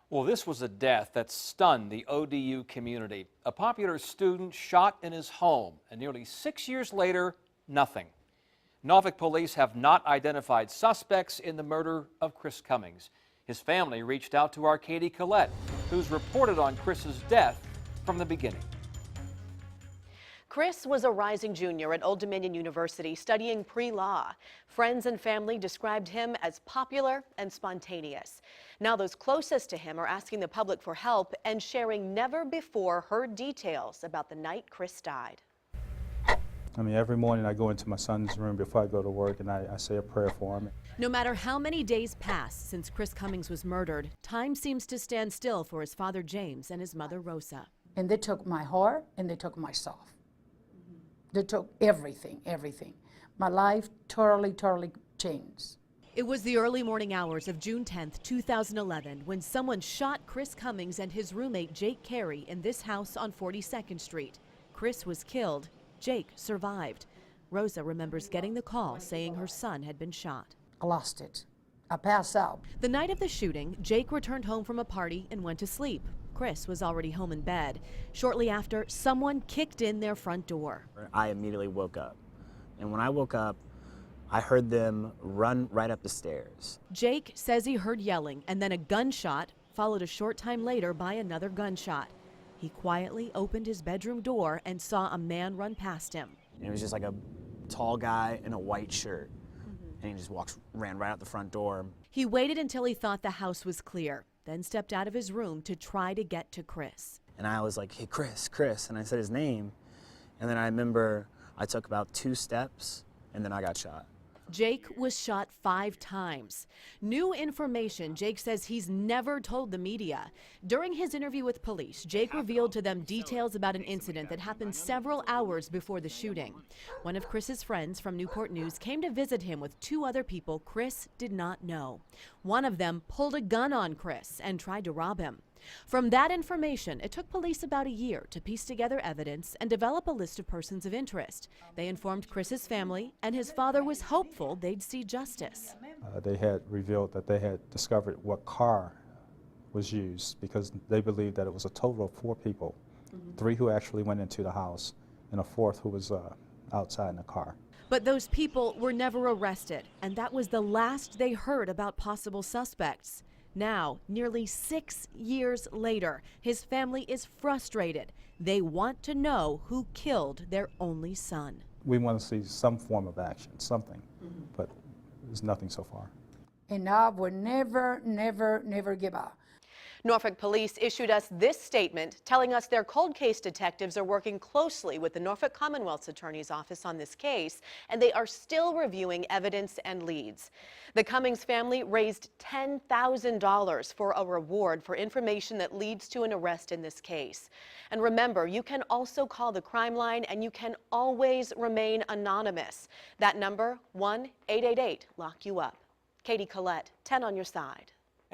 Well, this was a death that stunned the ODU community. A popular student shot in his home, and nearly 6 years later, nothing. Norfolk police have not identified suspects in the murder of Chris Cummings. His family reached out to our Katie Collette, who's reported on Chris's death from the beginning. Chris was a rising junior at Old Dominion University studying pre-law. Friends and family described him as popular and spontaneous. Now those closest to him are asking the public for help and sharing never-before-heard details about the night Chris died. I mean, every morning I go into my son's room before I go to work and I say a prayer for him. No matter how many days pass since Chris Cummings was murdered, time seems to stand still for his father James and his mother Rosa. And they took my heart and they took my soul. They took everything, everything. My life totally changed. It was the early morning hours of June 10th, 2011, when someone shot Chris Cummings and his roommate Jake Carey in this house on 42nd Street. Chris was killed. Jake survived. Rosa remembers getting the call saying her son had been shot. I lost it. I passed out. The night of the shooting, Jake returned home from a party and went to sleep. Chris was already home in bed. Shortly after, someone kicked in their front door. I immediately woke up. And when I woke up, I heard them run right up the stairs. Jake says he heard yelling and then a gunshot, followed a short time later by another gunshot. He quietly opened his bedroom door and saw a man run past him. And it was just like a tall guy in a white shirt. And he just ran right out the front door. He waited until he thought the house was clear, then stepped out of his room to try to get to Chris. And I was like, hey, Chris, and I said his name. And then I remember I took about 2 steps and then I got shot. Jake was shot 5 times. New information Jake says he's never told the media. During his interview with police, Jake revealed to them details about an incident that happened several hours before the shooting. One of Chris's friends from Newport News came to visit him with 2 other people Chris did not know. One of them pulled a gun on Chris and tried to rob him. From that information, it took police about a year to piece together evidence and develop a list of persons of interest. They informed Chris's family, and his father was hopeful they'd see justice. They had revealed that they had discovered what car was used because they believed that it was a total of 4 people, 3 who actually went into the house and a 4th who was outside in the car. But those people were never arrested, and that was the last they heard about possible suspects. Now, nearly 6 years later, his family is frustrated. They want to know who killed their only son. We want to see some form of action, something, but there's nothing so far. And I will never give up. Norfolk police issued us this statement telling us their cold case detectives are working closely with the Norfolk Commonwealth's Attorney's Office on this case, and they are still reviewing evidence and leads. The Cummings family raised $10,000 for a reward for information that leads to an arrest in this case. And remember, you can also call the crime line and you can always remain anonymous. That number, 1-888-LOCK-YOU-UP. Katie Collette, 10 on your side.